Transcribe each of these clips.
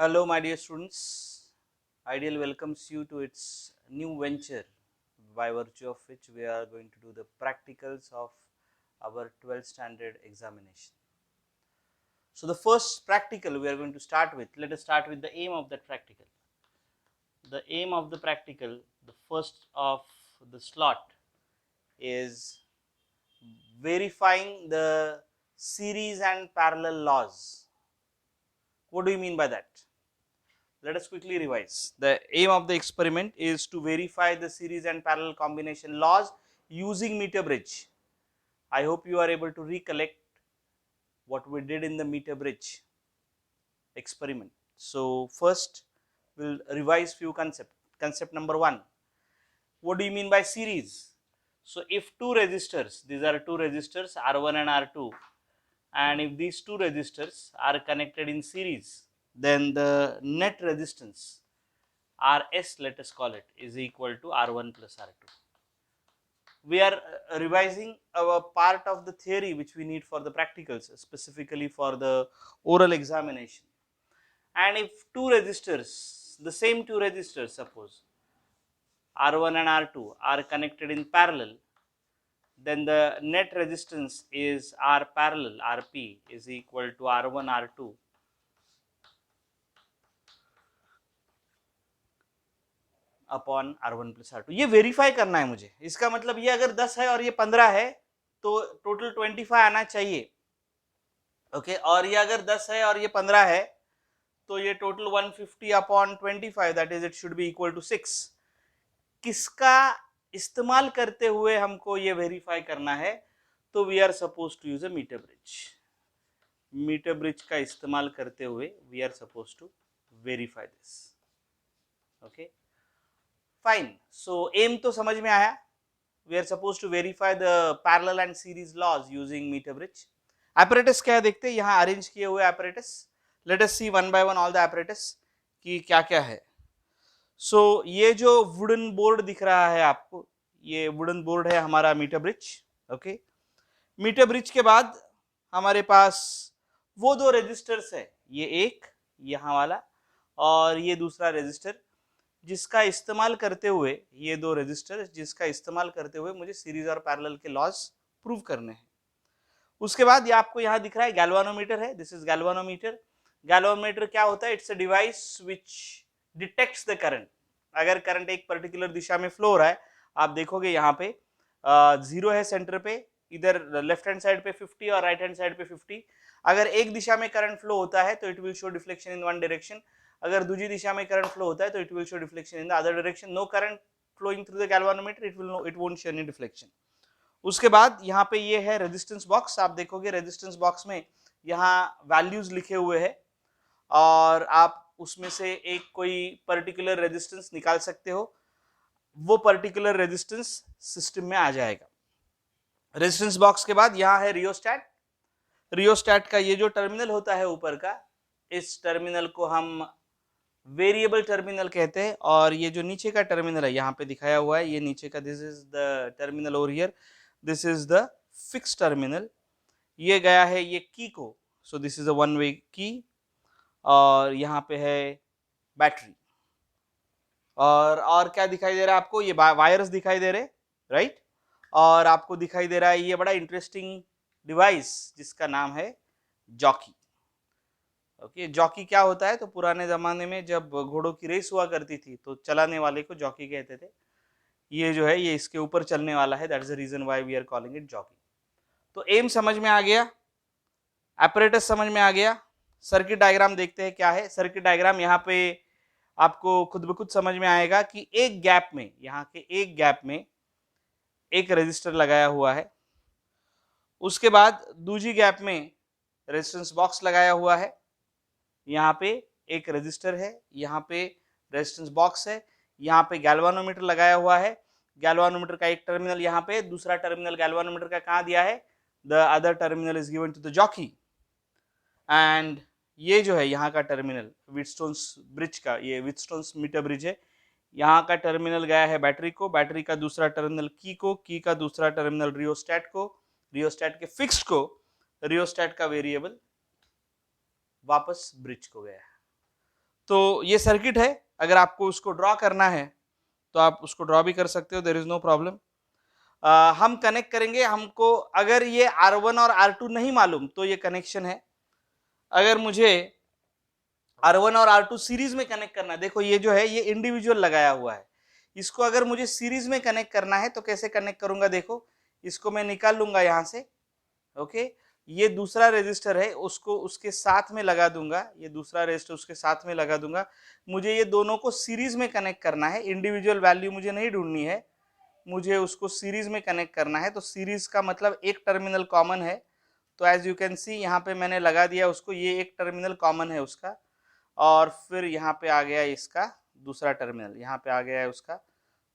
Hello, my dear students. Ideal welcomes you to its new venture, by virtue of which we are going to do the practicals of our 12th standard examination. So, the first practical we are going to start with, let us start with the aim of that practical. The aim of the practical, the first of the slot, is verifying the series and parallel laws. What do you mean by that? Let us quickly revise. The aim of the experiment is to verify the series and parallel combination laws using meter bridge. I hope you are able to recollect what we did in the meter bridge experiment. So, first we will revise few concepts. Concept number 1. What do you mean by series? So, if two resistors, these are two resistors R1 and R2, and if these two resistors are connected in series, then the net resistance Rs, let us call it, is equal to R1 plus R2. We are revising our part of the theory which we need for the practicals, specifically for the oral examination. And if two resistors, the same two resistors, suppose R1 and R2 are connected in parallel, then the net resistance is R parallel, Rp, is equal to R1 R2 upon R1 plus R2. ये verify करना है मुझे. इसका मतलब ये अगर 10 है और ये 15 है तो टोटल 25 आना चाहिए. ओके, और ये अगर 10 है और ये 15 है तो ये total 150 upon 25, that is it should be equal to 6. किसका इस्तेमाल करते हुए हमको ये वेरीफाई करना है? तो we are suppose to use a meter bridge. Meter bridge का इस्तेमाल करते हुए we are suppose to verify this. Okay, fine. So aim तो समझ में आया. We are suppose to verify the parallel and series laws using meter bridge. Apparatus क्या है देखते हैं. यहाँ अरेंज किए हुए apparatus. Let us see one by one all the apparatus कि क्या क्या है. सो ये जो वुडन बोर्ड दिख रहा है आपको, ये वुडन बोर्ड है हमारा meter bridge. Okay, meter bridge के बाद हमारे पास वो दो रेजिस्टर्स है, ये एक यहाँ वाला और ये दूसरा रेजिस्टर, जिसका इस्तेमाल करते हुए, ये दो रेजिस्टर जिसका इस्तेमाल करते हुए मुझे सीरीज और पैरेलल के लॉज प्रूव करने हैं. उसके बाद ये आपको यहाँ दिख रहा है गैल्वानोमीटर है. This is galvanometer. गैल्वानोमीटर क्या होता है? It's a device which detects the current. अगर करंट एक पर्टिकुलर दिशा में फ्लो हो रहा है, आप देखोगे यहाँ पे 0 है सेंटर पे, इधर लेफ्ट हैंड साइड पे 50 और राइट हैंड साइड पे 50. अगर एक दिशा में करंट फ्लो होता है तो it will show deflection in one direction. अगर दूसरी दिशा में करंट फ्लो होता है तो it will show deflection in the other direction. No current flowing through the galvanometer, it won't show any deflection. उसके बाद यहाँ पे ये है रेजिस्टेंस बॉक्स. आप देखोगे रेजिस्टेंस बॉक्स में यहाँ वैल्यूज लिखे हुए हैं और आप उसमें से एक कोई पर्टिकुलर रेजिस्टेंस निकाल सकते हो. वो पर्टिकुलर रेजिस्टेंस सिस्टम में आ जाएगा. रेजिस्टेंस बॉक्स के बाद यहाँ है रियोस्टैट. रियोस्टैट का ये जो टर्मिनल होता है ऊपर का, इस टर्मिनल को हम वेरिएबल टर्मिनल कहते हैं. और ये जो नीचे का टर्मिनल है यहाँ पे दिखाया हुआ है, ये नीचे का, this is the terminal over here, this is the fix terminal. ये गया है ये की को, so this is a one way की. और यहाँ पे है बैटरी. और क्या दिखाई दे रहा है आपको? ये वायर्स दिखाई दे रहे, राइट. और आपको दिखाई दे रहा है ये बड़ा इंटरेस्टिंग डिवाइस जिसका नाम है जॉकी. ओके, जॉकी क्या होता है? तो पुराने जमाने में जब घोड़ों की रेस हुआ करती थी तो चलाने वाले को जॉकी कहते थे. ये जो है ये इसके ऊपर चलने वाला है, that is the reason why we are calling it jockey. तो एम समझ में आ गया, एपरेटस समझ में आ गया. सर्किट डायग्राम देखते हैं क्या है. सर्किट डायग्राम यहाँ पे आपको खुद ब खुद समझ में आएगा कि एक गैप में, यहाँ के एक गैप में एक रेजिस्टर लगाया हुआ है. उसके बाद दूसरी गैप में रेजिस्टेंस बॉक्स लगाया हुआ है. यहाँ पे एक रेजिस्टर है, यहाँ पे रेजिस्टेंस बॉक्स है, यहाँ पे गैल्वानोमीटर लगाया हुआ है. गैल्वानोमीटर का एक टर्मिनल यहाँ पे, दूसरा टर्मिनल गैल्वानोमीटर का कहाँ दिया है? The other terminal is given to the jockey. And ये जो है यहाँ का टर्मिनल व्हीटस्टोन्स ब्रिज का, ये व्हीटस्टोन्स मीटर ब्रिज है, यहाँ का टर्मिनल गया है बैटरी को, बैटरी का दूसरा टर्मिनल की को, की का दूसरा टर्मिनल रियोस्टैट को, रियोस्टैट के फिक्स्ड को, रियोस्टैट का वेरिएबल वापस ब्रिज को गया है. तो ये सर्किट है, अगर आपको उसको ड्रॉ करना है तो आप उसको ड्रॉ भी कर सकते हो, देयर इज नो प्रॉब्लम। हम कनेक्ट करेंगे, हमको अगर ये R1 और R2 नहीं मालूम तो ये कनेक्शन है। अगर मुझे R1 और R2 सीरीज में कनेक्ट करना है, देखो ये जो है ये इंडिविजुअल लगाया हुआ है, इसको अगर मुझे सीरीज में कनेक्ट करना है तो कैसे कनेक्ट करूंगा, देखो इसको मैं निकाल लूंगा यहां से, ओके। ये दूसरा रेजिस्टर है, उसको उसके साथ में लगा दूंगा, ये दूसरा रेजिस्टर उसके साथ में लगा दूंगा। मुझे ये दोनों को सीरीज में कनेक्ट करना है, इंडिविजुअल वैल्यू मुझे नहीं ढूंढनी है, मुझे उसको सीरीज में कनेक्ट करना है। तो सीरीज का मतलब एक टर्मिनल कॉमन है, तो एज यू कैन सी यहाँ पे मैंने लगा दिया उसको, ये एक टर्मिनल कॉमन है उसका, और फिर यहाँ पे आ गया इसका दूसरा टर्मिनल, यहाँ पे आ गया है उसका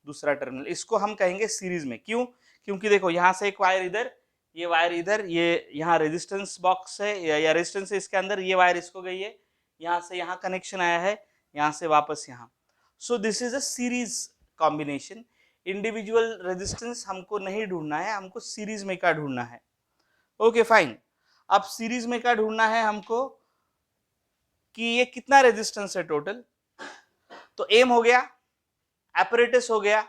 दूसरा टर्मिनल। इसको हम कहेंगे सीरीज में, क्यों? क्योंकि देखो यहाँ से एक वायर इधर, ये वायर इधर, ये यहाँ रेजिस्टेंस बॉक्स है या रेजिस्टेंस है इसके अंदर, ये वायर इसको गई है, यहाँ से यहाँ कनेक्शन आया है, यहाँ से वापस यहाँ। So this is a series combination. Individual resistance हमको नहीं ढूंढना है, हमको सीरीज में का ढूंढना है। Okay fine. अब सीरीज में का ढूंढना है हमको कि ये कितना रेजिस्टेंस है टोटल। तो एम हो गया, एपरेटस हो गया,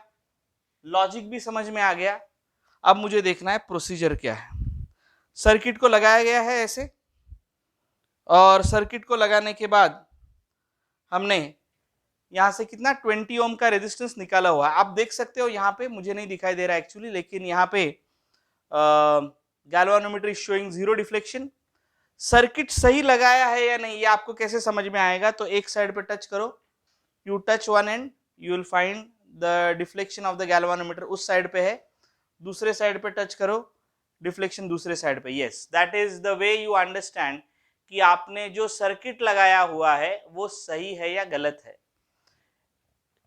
लॉजिक भी समझ में आ गया। अब मुझे देखना है प्रोसीजर क्या है। सर्किट को लगाया गया है ऐसे, और सर्किट को लगाने के बाद हमने यहां से कितना 20 ओम का रेजिस्टेंस निकाला हुआ है। आप देख सकते हो यहाँ पे, मुझे नहीं दिखाई दे रहा एक्चुअली, लेकिन यहाँ पे galvanometer is showing 0 deflection. Circuit सही लगाया है या नहीं ये आपको कैसे समझ में आएगा? तो एक साइड पे टच करो, you touch one and you will find the deflection of the galvanometer उस साइड पे है, दूसरे साइड पे टच करो, डिफ्लेक्शन दूसरे साइड पे। Yes, that is the way you understand कि आपने जो सर्किट लगाया हुआ है वो सही है या गलत है।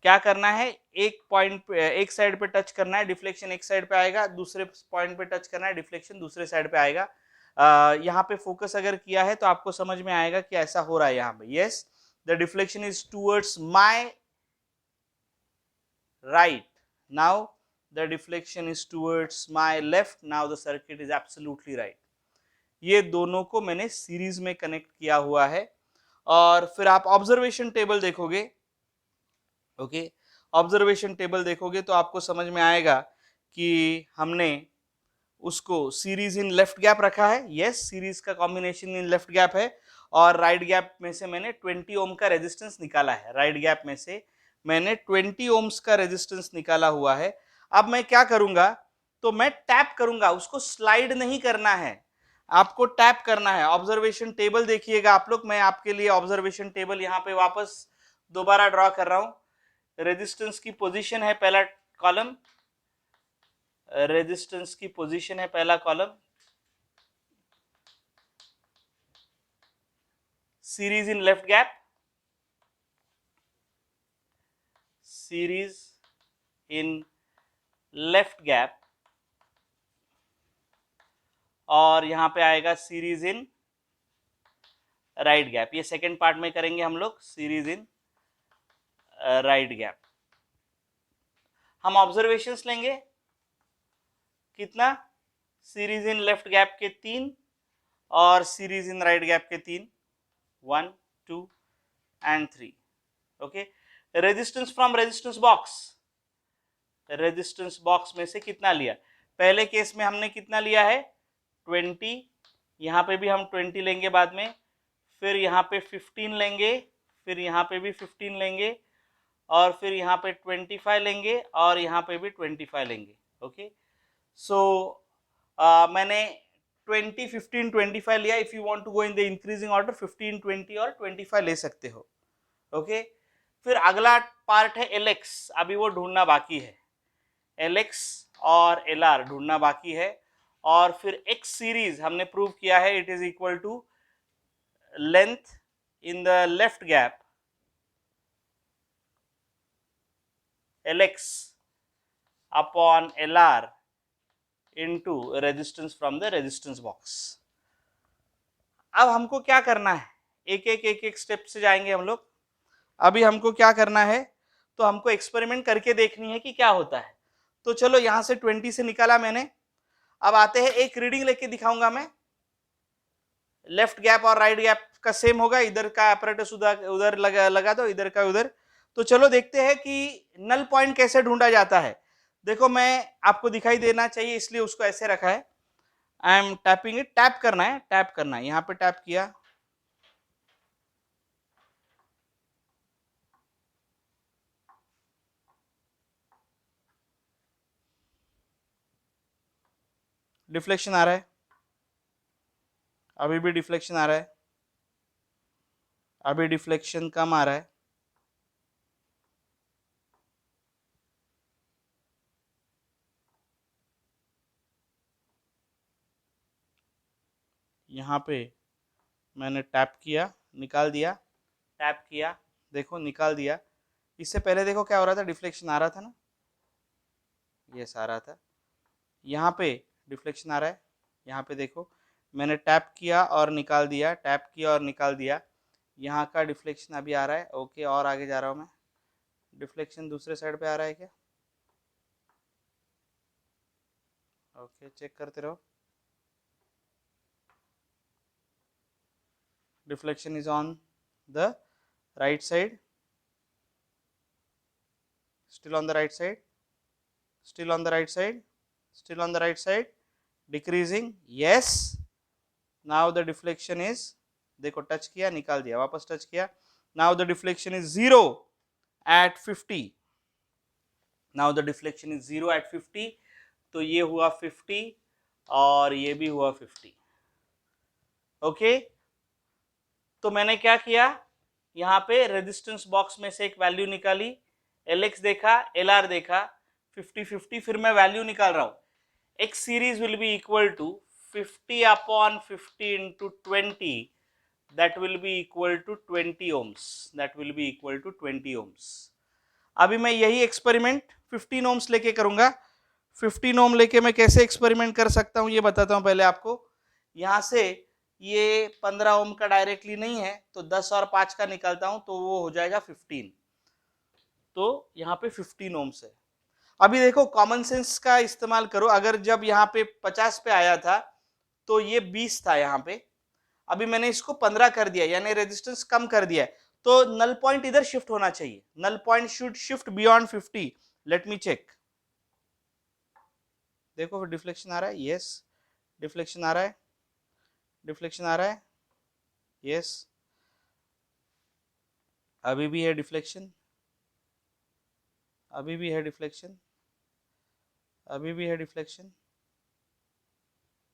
क्या करना है, एक पॉइंट पे, एक साइड पे टच करना है, डिफ्लेक्शन एक साइड पे आएगा, दूसरे पॉइंट पे टच करना है, डिफ्लेक्शन दूसरे साइड पे आएगा। यहाँ पे फोकस अगर किया है तो आपको समझ में आएगा कि ऐसा हो रहा है यहाँ पे। Yes, the deflection is towards my right, now the deflection is towards my left, now the circuit is absolutely right। ये दोनों को मैंने सीरीज में कनेक्ट किया हुआ है। और फिर आप ऑब्जर्वेशन टेबल देखोगे, ओके, ऑब्जर्वेशन टेबल देखोगे तो आपको समझ में आएगा कि हमने उसको सीरीज इन लेफ्ट गैप रखा है। यस, सीरीज का कॉम्बिनेशन इन लेफ्ट गैप है, और राइट गैप में से मैंने 20 ओम का रेजिस्टेंस निकाला है। राइट गैप में से मैंने 20 ओम्स का रेजिस्टेंस निकाला हुआ है। अब मैं क्या करूंगा, तो मैं टैप करूंगा, उसको स्लाइड नहीं करना है, आपको टैप करना है। ऑब्जर्वेशन टेबल देखिएगा आप लोग, मैं आपके लिए ऑब्जर्वेशन टेबल यहाँ पे वापस दोबारा ड्रॉ कर रहा हूं। रेजिस्टेंस की पोजीशन है पहला कॉलम, रेजिस्टेंस की पोजीशन है पहला column, series in left gap, series in left gap, और यहां पे आएगा सीरीज इन राइट गैप। ये सेकेंड पार्ट में करेंगे हम लोग, सीरीज इन राइट गैप। हम ऑब्जर्वेशंस लेंगे कितना, सीरीज इन लेफ्ट गैप के 3 और सीरीज इन राइट गैप के 3, 1 2 and 3। Okay, resistance from resistance box, resistance box में से कितना लिया, पहले केस में हमने कितना लिया है 20, यहाँ पे भी हम 20 लेंगे बाद में, फिर यहाँ पे 15 लेंगे, फिर यहाँ पे भी 15 लेंगे, और फिर यहाँ पे 25 लेंगे, और यहाँ पे भी 25 लेंगे। ओके, सो मैंने 20 15 25 लिया। If you want to go in the increasing order 15 20 और 25 ले सकते हो। ओके, फिर अगला पार्ट है LX, अभी वो ढूंढना बाकी है, LX और LR ढूंढना बाकी है। और फिर X सीरीज हमने प्रूव किया है, it is equal to length in the left gap LX upon LR into resistance from the resistance box. अब हमको क्या करना है, एक एक स्टेप से जाएंगे हम लोग। अभी हमको क्या करना है, तो हमको एक्सपेरिमेंट करके देखनी है कि क्या होता है। तो चलो यहां से 20 से निकाला मैंने, अब आते हैं एक रीडिंग लेके दिखाऊंगा मैं, लेफ्ट गैप और राइट गैप का सेम होगा, इधर का apparatus उधर लगा दो, इधर का उधर। तो चलो देखते हैं कि नल पॉइंट कैसे ढूंढा जाता है। देखो मैं आपको दिखाई देना चाहिए इसलिए उसको ऐसे रखा है। I am tapping it, tap करना है, टैप करना है, यहाँ पे टैप किया, डिफ्लेक्शन आ रहा है, अभी भी डिफ्लेक्शन आ रहा है, अभी डिफ्लेक्शन कम आ रहा है, यहाँ पे मैंने टैप किया, निकाल दिया, टैप किया, देखो निकाल दिया। इससे पहले देखो क्या हो रहा था, डिफ्लेक्शन आ रहा था ना, यस आ रहा था, यहाँ पे डिफ्लेक्शन आ रहा है, यहाँ पे देखो मैंने टैप किया और निकाल दिया, टैप किया और निकाल दिया, यहाँ का डिफ्लेक्शन अभी आ रहा है। ओके, और आगे जा रहा हूँ मैं, डिफ्लेक्शन दूसरे साइड पे आ रहा है क्या? ओके, चेक करते रहो, deflection is on the right side, still on the right side, still on the right side, still on the right side, decreasing, yes, now the deflection is, देखो touch किया, निकाल दिया, वापस टच किया, now the deflection is 0 at 50, now the deflection is 0 at 50, तो ये हुआ 50 और ये भी हुआ 50। ओके, तो मैंने क्या किया, यहाँ पे रेजिस्टेंस बॉक्स में से एक वैल्यू निकाली, Lx देखा, Lr देखा, 50-50, फिर मैं वैल्यू निकाल रहा हूँ, X series will be equal to 50 upon 50 into 20, that will be equal to 20 ohms, that will be equal to 20 ohms. अभी मैं यही एक्सपेरिमेंट 15 ओम्स लेके करूंगा। 15 ओम लेके मैं कैसे एक्सपेरिमेंट कर सकता हूँ ये बताता हूँ पहले आपको। यहाँ से ये 15 ओम का डायरेक्टली नहीं है, तो 10 और 5 का निकालता हूं तो वो हो जाएगा 15, तो यहाँ पे 15 ओम्स है। अभी देखो कॉमन सेंस का इस्तेमाल करो, अगर जब यहाँ पे 50 पे आया था तो ये 20 था यहाँ पे, अभी मैंने इसको 15 कर दिया, यानी रेजिस्टेंस कम कर दिया है, तो नल पॉइंट इधर शिफ्ट होना चाहिए, null point should shift beyond 50। Let me check, देखो डिफ्लेक्शन आ रहा है, यस डिफ्लेक्शन आ रहा है, डिफ्लेक्शन आ रहा है, यस अभी भी है डिफ्लेक्शन, अभी भी है डिफ्लेक्शन, अभी भी है डिफ्लेक्शन,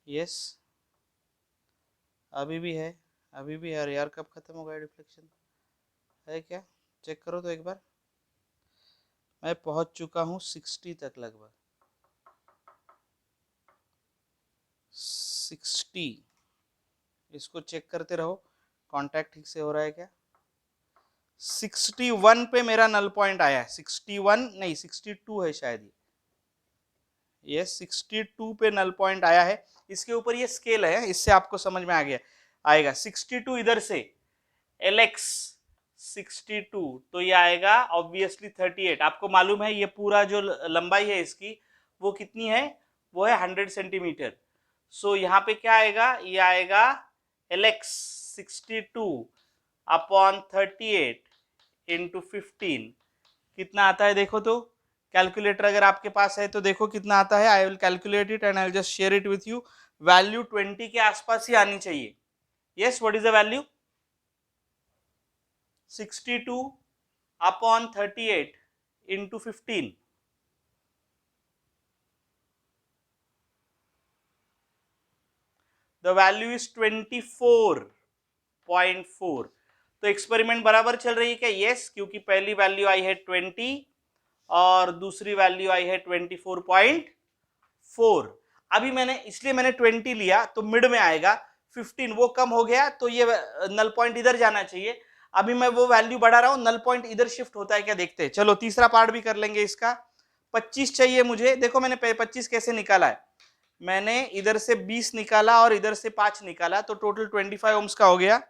यस अभी भी है, अभी भी है। यार कब खत्म हो गया डिफ्लेक्शन, है क्या? चेक करो तो एक बार, मैं पहुंच चुका हूं 60 तक, लगभग 60। इसको चेक करते रहो कांटेक्ट ठीक से हो रहा है क्या। 61 पे मेरा नल पॉइंट आया है, 61 नहीं 62 है शायद ये 62 पे नल पॉइंट आया है। इसके ऊपर ये स्केल है, इससे आपको समझ में आ गया आएगा। 62 इधर से Lx 62, तो ये आएगा ऑब्वियसली 38। आपको मालूम है ये पूरा जो लंबाई है इसकी वो कितनी है, वो है 100 सेंटीमीटर। सो यहाँ पे क्या आएगा, ये आएगा Lx 62 अपॉन 38 इंटू 15, कितना आता है देखो तो। कैलकुलेटर अगर आपके पास है तो देखो कितना आता है। I will calculate it and I will just share it with you. Value 20 के आसपास ही आनी चाहिए। Yes, what is the value? 62 upon 38 into 15, the value is 24.4। तो एक्सपेरिमेंट बराबर चल रही है क्या? यस, क्योंकि पहली वैल्यू आई है 20 और दूसरी वैल्यू आई है 24.4। अभी मैंने इसलिए मैंने 20 लिया तो मिड में आएगा, 15 वो कम हो गया तो ये नल पॉइंट इधर जाना चाहिए। अभी मैं वो वैल्यू बढ़ा रहा हूं, नल पॉइंट इधर शिफ्ट होता है क्या देखते हैं। चलो तीसरा पार्ट भी कर लेंगे इसका। 25 चाहिए मुझे। देखो मैंने 25 कैसे निकाला है, मैंने इधर से 20 निकाला और इधर से 5 निकाला, तो टोटल 25 ओम्स का हो गया।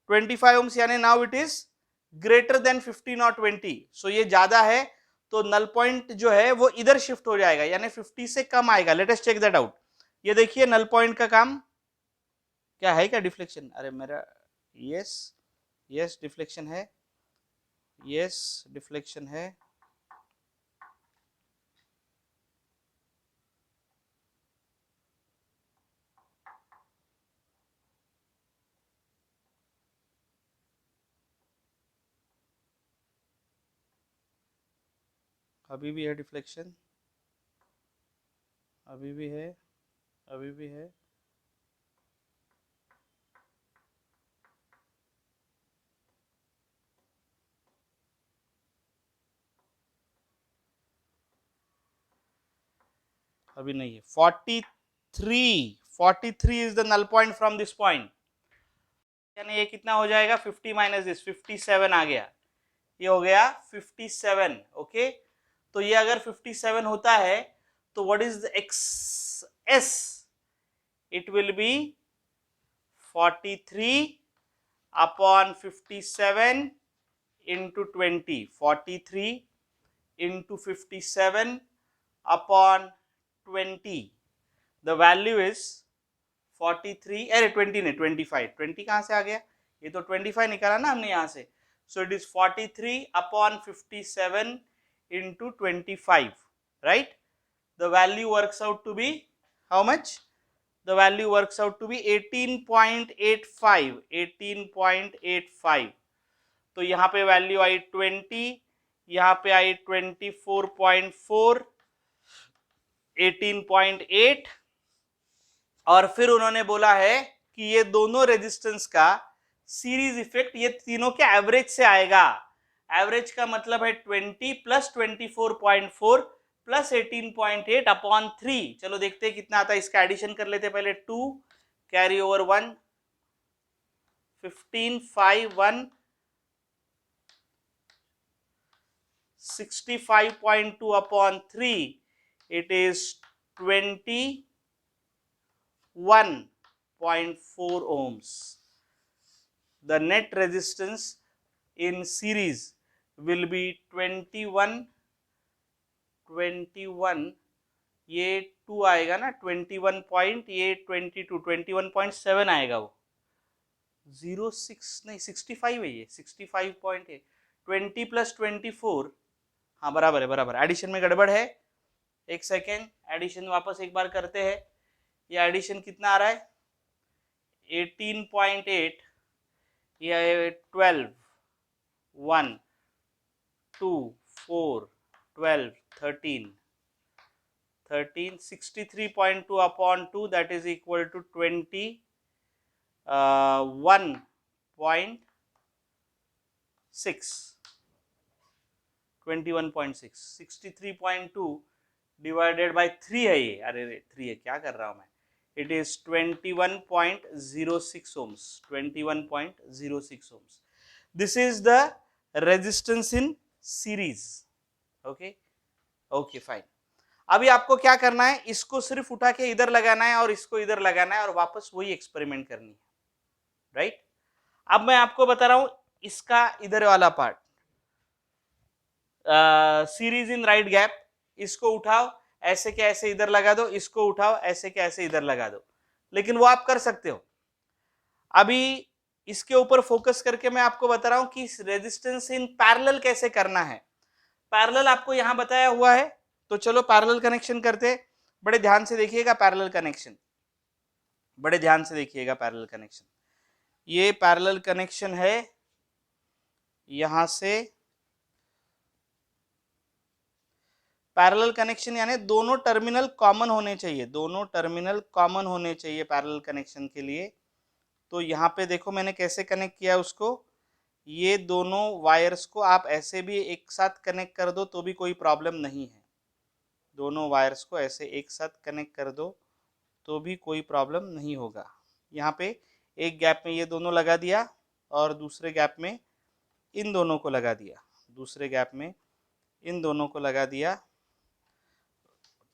25 ओम्स यानी now it is greater than 15 और 20। सो ये ज्यादा है तो नल पॉइंट जो है वो इधर शिफ्ट हो जाएगा, यानी 50 से कम आएगा। Let us check that out. ये देखिए नल पॉइंट का काम क्या है, क्या डिफ्लेक्शन, अरे मेरा यस यस डिफ्लेक्शन है, यस डिफ्लेक्शन है, अभी भी है डिफ्लेक्शन, अभी भी है, अभी भी है, अभी नहीं है। 43 is the null point from this point, यानी ये कितना हो जाएगा 50 माइनस दिस 57 आ गया, ये हो गया 57। ओके, तो ये अगर 57 होता है तो what is the x, it will be 43 upon 57 into 20, 43 into 57 upon 20, the value is 43, अरे 20 नहीं 25, 20 कहाँ से आ गया, ये तो 25 निकाला ना हमने यहाँ से, so it is 43 upon 57 into 25, right? The value works out to be how much? The value works out to be 18.85, 18.85। तो यहाँ पे वैल्यू आई 20, यहाँ पे आई 24.4, 18.8, और फिर उन्होंने बोला है कि ये दोनों रेजिस्टेंस का सीरीज इफेक्ट ये तीनों के एवरेज से आएगा। एवरेज का मतलब है 20 प्लस 24.4 प्लस 18.8 अपॉन 3। चलो देखते हैं कितना आता है, इसका एडिशन कर लेते हैं पहले। 2 carry over 1, 15, 5, 1, 65.2 upon 3, it is 21.4 ohms. The net resistance in series will be 21, ये 2 आएगा ना, 21 पॉइंट, ये 22, 21.7 आएगा, वो 06 नहीं 65 है, ये 65.8, 20 प्लस 24, हाँ बराबर है, बराबर। एडिशन में गड़बड़ है, एक सेकेंड, एडिशन वापस एक बार करते हैं। ये एडिशन कितना आ रहा है 18.8, ये 12, 1, 2, 4, 12, 13, 63.2 upon 2 that is equal to 21.6, 21.6, 63.2 divided by 3 है ये, अरे 3 है, क्या कर रहा हूं मैं, it is 21.06 ohms, 21.06 ohms. This is the resistance in series. Okay, okay, fine. अभी आपको क्या करना है, इसको सिर्फ उठा के इधर लगाना है और इसको इधर लगाना है और वापस वही एक्सपेरिमेंट करनी है, राइट? अब मैं आपको बता रहा हूं इसका इधर वाला part, series in right gap, इसको उठाओ ऐसे के ऐसे इधर लगा दो, इसको उठाओ ऐसे के ऐसे इधर लगा दो, लेकिन वो आप कर सकते हो। अभी इसके ऊपर फोकस करके मैं आपको बता रहा हूं कि रेजिस्टेंस इन पैरेलल कैसे करना है। पैरेलल आपको यहां बताया हुआ है, तो चलो पैरेलल कनेक्शन करते। बड़े ध्यान से देखिएगा पैरेलल कनेक्शन, बड़े ध्यान से देखिएगा पैरेलल कनेक्शन। ये पैरेलल कनेक्शन है, यहां से पैरेलल कनेक्शन यानी दोनों टर्मिनल कॉमन होने चाहिए, दोनों टर्मिनल कॉमन होने चाहिए पैरेलल कनेक्शन के लिए। तो यहाँ पे देखो मैंने कैसे कनेक्ट किया उसको, ये दोनों वायर्स को आप ऐसे भी एक साथ कनेक्ट कर दो तो भी कोई प्रॉब्लम नहीं है, दोनों वायर्स को ऐसे एक साथ कनेक्ट कर दो तो भी कोई प्रॉब्लम नहीं होगा। यहाँ पे एक गैप में ये दोनों लगा दिया और दूसरे गैप में इन दोनों को लगा दिया, दूसरे गैप में इन दोनों को लगा दिया।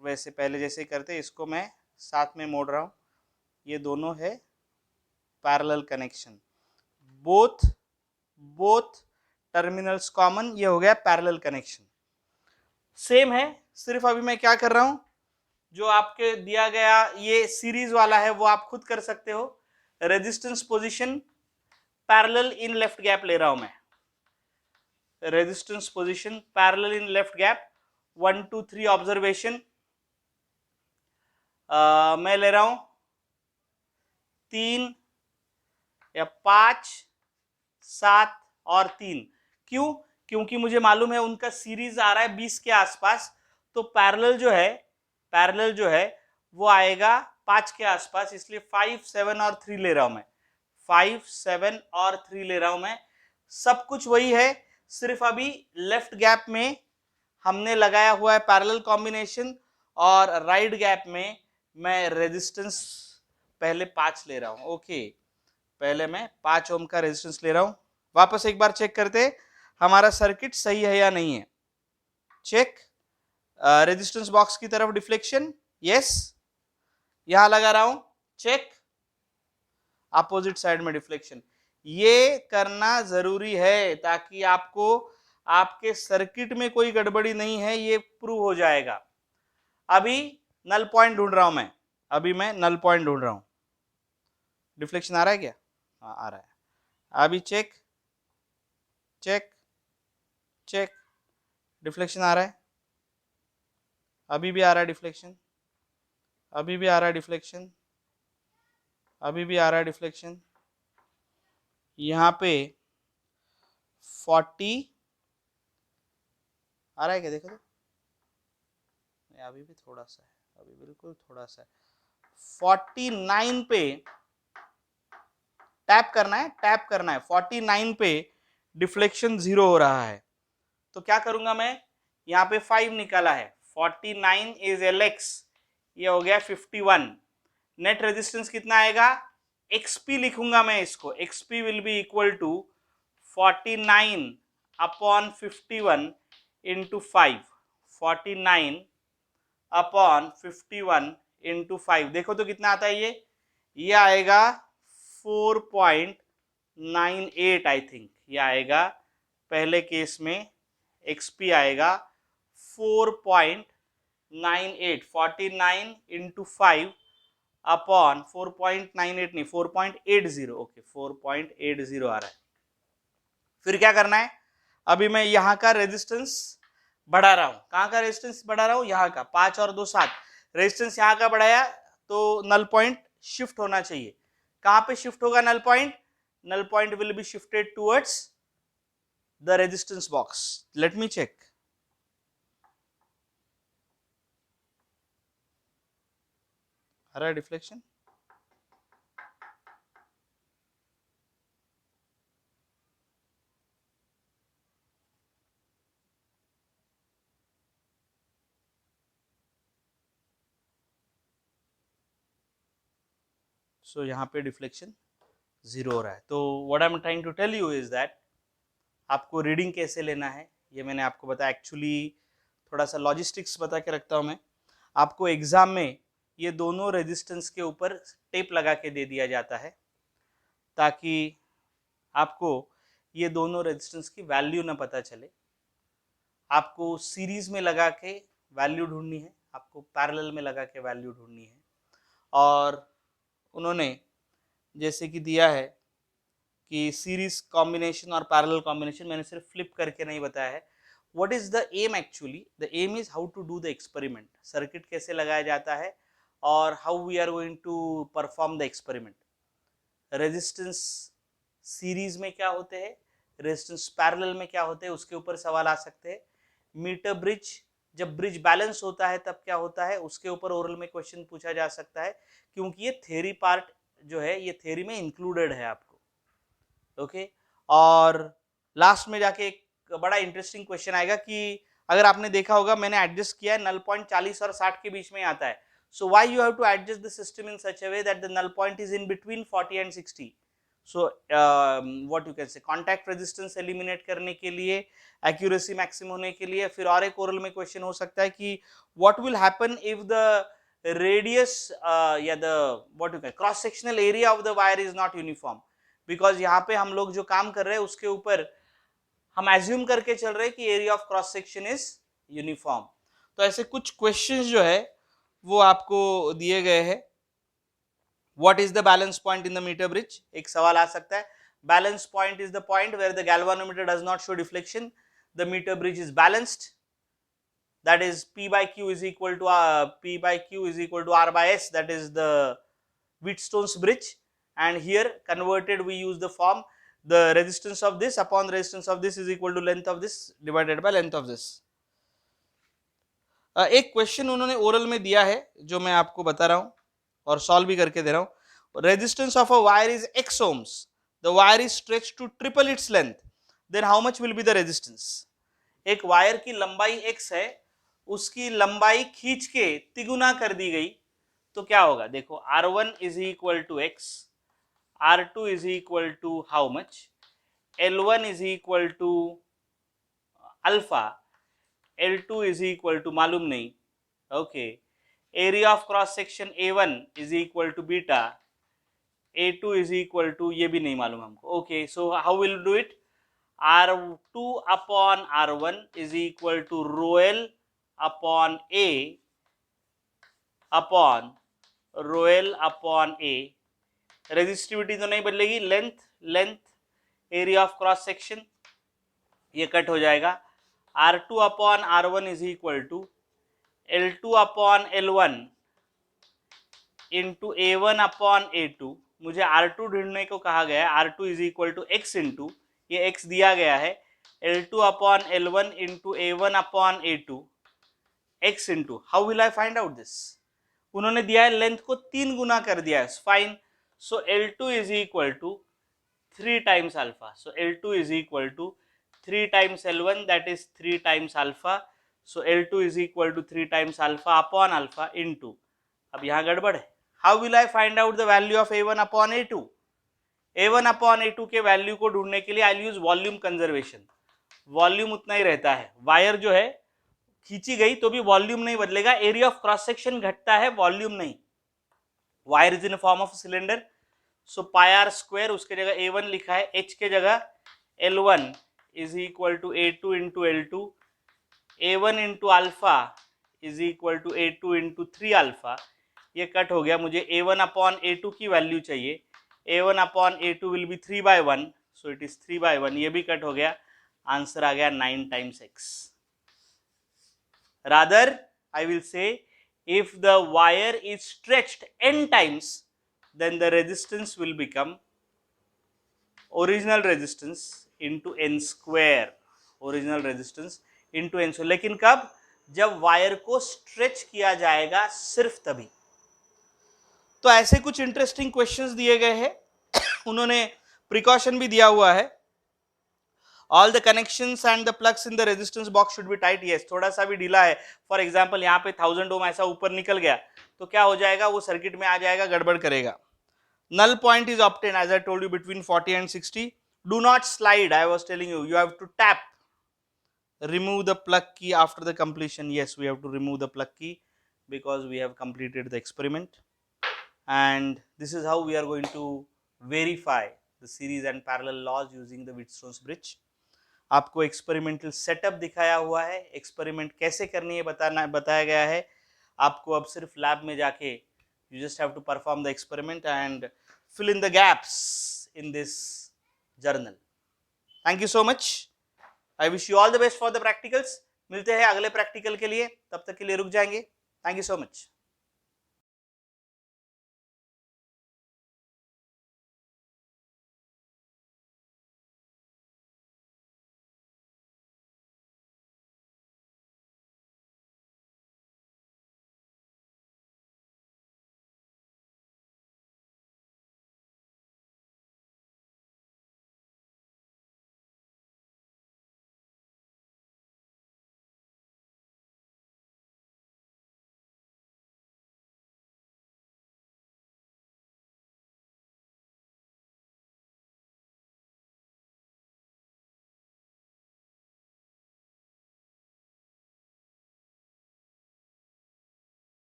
वैसे पहले जैसे करते, इसको मैं साथ में मोड़ रहा हूँ, ये दोनों है parallel connection, both terminals common, ये हो गया पैरेलल कनेक्शन। सेम है, सिर्फ अभी मैं क्या कर रहा हूँ, जो आपके दिया गया ये सीरीज वाला है वो आप खुद कर सकते हो। Resistance position parallel in left gap ले रहा हूं मैं, resistance position parallel in left gap, 1 2 3 observation, मैं ले रहा हूं 3 या 5 7 और 3। क्यों? क्योंकि मुझे मालूम है उनका सीरीज आ रहा है 20 के आसपास, तो पैरेलल जो है वो आएगा 5 के आसपास, इसलिए 5 7 और 3 ले रहा हूं मैं, 5 7 और 3 ले रहा हूं मैं। सब कुछ वही है, सिर्फ अभी लेफ्ट गैप में हमने लगाया हुआ है पैरेलल कॉम्बिनेशन, और राइट गैप में मैं रेजिस्टेंस पहले 5 ले रहा हूं। ओके, पहले मैं 5 ओम का रेजिस्टेंस ले रहा हूं। वापस एक बार चेक करते हमारा सर्किट सही है या नहीं है। चेक, रेजिस्टेंस बॉक्स की तरफ डिफ्लेक्शन, यस, यहां लगा रहा हूं, चेक, अपोजिट साइड में डिफ्लेक्शन। ये करना जरूरी है ताकि आपको आपके सर्किट में कोई गड़बड़ी नहीं है ये प्रूव हो जाएगा। अभी नल पॉइंट ढूंढ रहा हूं मैं, अभी मैं नल पॉइंट ढूंढ रहा हूं। डिफ्लेक्शन आ रहा है क्या? हाँ आ रहा है। अभी चेक चेक चेक, डिफ्लेक्शन आ रहा है, अभी भी आ रहा है डिफ्लेक्शन, अभी भी आ रहा है डिफ्लेक्शन, अभी भी आ रहा है डिफ्लेक्शन। यहाँ पे 40 आ रहा है क्या? देखो तो, अभी भी थोड़ा सा है, अभी बिल्कुल थोड़ा सा है। 49 पे टैप करना है, 49 पे डिफ्लेक्शन 0 हो रहा है, तो क्या करूंगा मैं, यहाँ पे 5 निकाला है, 49 इज LX, ये हो गया 51। नेट रेजिस्टेंस कितना आएगा? XP लिखूंगा मैं इसको, XP will be equal to 49 upon 51 into 5, 49 upon 51 into 5, देखो तो कितना आता है ये आएगा 4.98 आई थिंक, ये आएगा पहले केस में XP आएगा 4.98, 49 इंटू 5 अपॉन 4.98 नहीं 4.80, ओके 4.80 आ रहा है। फिर क्या करना है, अभी मैं यहाँ का रेजिस्टेंस बढ़ा रहा हूँ। कहाँ का रेजिस्टेंस बढ़ा रहा हूँ? यहाँ का, 5 और 2 7, रेजिस्टेंस यहाँ का बढ़ाया तो नल पॉइंट शिफ्ट होना चाहिए। कहाँ पे शिफ्ट होगा null point? Null point will be shifted towards the resistance box. Let me check, आ रहा है डिफ्लेक्शन? सो यहाँ पे डिफ्लेक्शन 0 हो रहा है। तो what I am trying to tell you is that आपको रीडिंग कैसे लेना है ये मैंने आपको बताया। एक्चुअली थोड़ा सा लॉजिस्टिक्स बता के रखता हूँ मैं आपको। एग्जाम में ये दोनों रेजिस्टेंस के ऊपर टेप लगा के दे दिया जाता है ताकि आपको ये दोनों रेजिस्टेंस की वैल्यू ना पता चले। आपको सीरीज में लगा के वैल्यू ढूंढनी है, आपको पैरेलल में लगा के वैल्यू ढूंढनी है। और उन्होंने जैसे कि दिया है कि सीरीज कॉम्बिनेशन और पैरेलल कॉम्बिनेशन, मैंने सिर्फ फ्लिप करके नहीं बताया है। What is the aim actually? The aim is how to do the experiment, circuit कैसे लगाया जाता है और how we are going to perform the experiment. Resistance series में क्या होते हैं, रेजिस्टेंस पैरेलल में क्या होते हैं, उसके ऊपर सवाल आ सकते हैं। मीटर ब्रिज, जब ब्रिज बैलेंस होता है तब क्या होता है, उसके ऊपर ओरल में क्वेश्चन पूछा जा सकता है, क्योंकि ये थ्योरी पार्ट जो है ये थ्योरी में इंक्लूडेड है आपको। ओके, और लास्ट में जाके एक बड़ा इंटरेस्टिंग क्वेश्चन आएगा कि अगर आपने देखा होगा मैंने एडजस्ट किया है, नल पॉइंट 40 और 60 के बीच में आता है। So why you have to adjust the system in such a way that the null point is in between 40 and 60। So what you can say, contact resistance eliminate करने के लिए, एक्यूरेसी मैक्सिमम होने के लिए। फिर और एक ओरल में क्वेश्चन हो सकता है कि what will happen if the radius या the what you can cross sectional area of the wire is not uniform, because यहाँ पे हम लोग जो काम कर रहे हैं उसके ऊपर हम एज्यूम करके चल रहे हैं कि area of cross section is uniform. तो ऐसे कुछ क्वेश्चंस जो है वो आपको दिए गए हैं। What is the balance point in the meter bridge, एक सवाल आ सकता है। Balance point is the point where the galvanometer does not show deflection. The meter bridge is balanced. That is P by Q is equal to R by S. That is the Wheatstone's bridge. And here converted we use the form, the resistance of this upon the resistance of this is equal to length of this divided by length of this. एक question उन्होंने oral में दिया है जो मैं आपको बता रहा हूं और सॉल्व भी करके दे रहा हूं. Resistance of a wire is x ohms. The wire is stretched to triple its length. Then how much will be the resistance? एक वायर की लंबाई x है, उसकी लंबाई खींच के तिगुना कर दी गई तो क्या होगा? देखो R1 is equal to x, R2 is equal to how much, L1 is equal to alpha, L2 is equal to मालूम नहीं. Okay, area of cross section A1 is equal to beta, A2 is equal to ये भी नहीं मालूम हमको. Okay, so how will do it? R2 upon R1 is equal to rho L upon A upon rho L upon A. Resistivity तो नहीं बदलेगी, length area of cross section ये cut हो जाएगा. R2 upon R1 is equal to L2 upon L1 into A1 upon A2. मुझे R2 ढूंढने को कहा गया है. R2 is equal to x into, ये x दिया गया है, L2 upon L1 into A1 upon A2 x into. How will I find out this? उन्होंने दिया है लेंथ को 3 गुना कर दिया है. Fine. So L2 is equal to 3 times alpha. So L2 is equal to 3 times L1, that is 3 times alpha. So L2 is equal to 3 times alpha upon alpha into. अब यहाँ गड़बड़ है. How will I find out the value of A1 upon A2? A1 upon A2 के value को ढूंढने के लिए I'll use volume conservation. Volume उतना ही रहता है. वायर जो है खींची गई तो भी वॉल्यूम नहीं बदलेगा, एरिया ऑफ क्रॉस सेक्शन घटता है, वॉल्यूम नहीं. Wire is in form of cylinder, so pi r square, उसके जगह A1 लिखा है, H के जगह L1 is equal to A2 into L2, A1 into alpha is equal to A2 into 3 alpha. ये कट हो गया. मुझे A1 अपॉन A2 की वैल्यू चाहिए. A1 upon A2 will be 3/1, so it is 3/1. ये भी कट हो गया. आंसर आ गया 9 times x. Rather I will say if the wire is stretched n times, then the resistance will become original resistance into n square. Original resistance into n square. लेकिन कब? जब wire को stretch किया जाएगा, सिर्फ तभी. तो ऐसे कुछ इंटरेस्टिंग क्वेश्चंस दिए गए हैं. उन्होंने प्रिकॉशन भी दिया हुआ है. All the connections and the plugs in the resistance box should be tight. Yes, थोड़ा सा भी ढीला है. फॉर एग्जाम्पल यहाँ पे 1000 ओम ऐसा ऊपर निकल गया तो क्या हो जाएगा? वो सर्किट में आ जाएगा, गड़बड़ करेगा. Null point is obtained as I told you between 40 and 60. Do not slide. I was telling you, you have to tap. Remove the plug key after the completion. Yes, we have to remove the plug key because we have completed the experiment. And this is how we are going to verify the series and parallel laws using the Wheatstone's bridge. आपको experimental setup दिखाया हुआ है. Experiment कैसे करनी है बताया गया है. आपको अब सिर्फ लैब में जाके you just have to perform the experiment and fill in the gaps in this journal. Thank you so much. I wish you all the best for the practicals. मिलते हैं अगले प्रैक्टिकल के लिए, तब तक के लिए रुक जाएंगे. Thank you so much.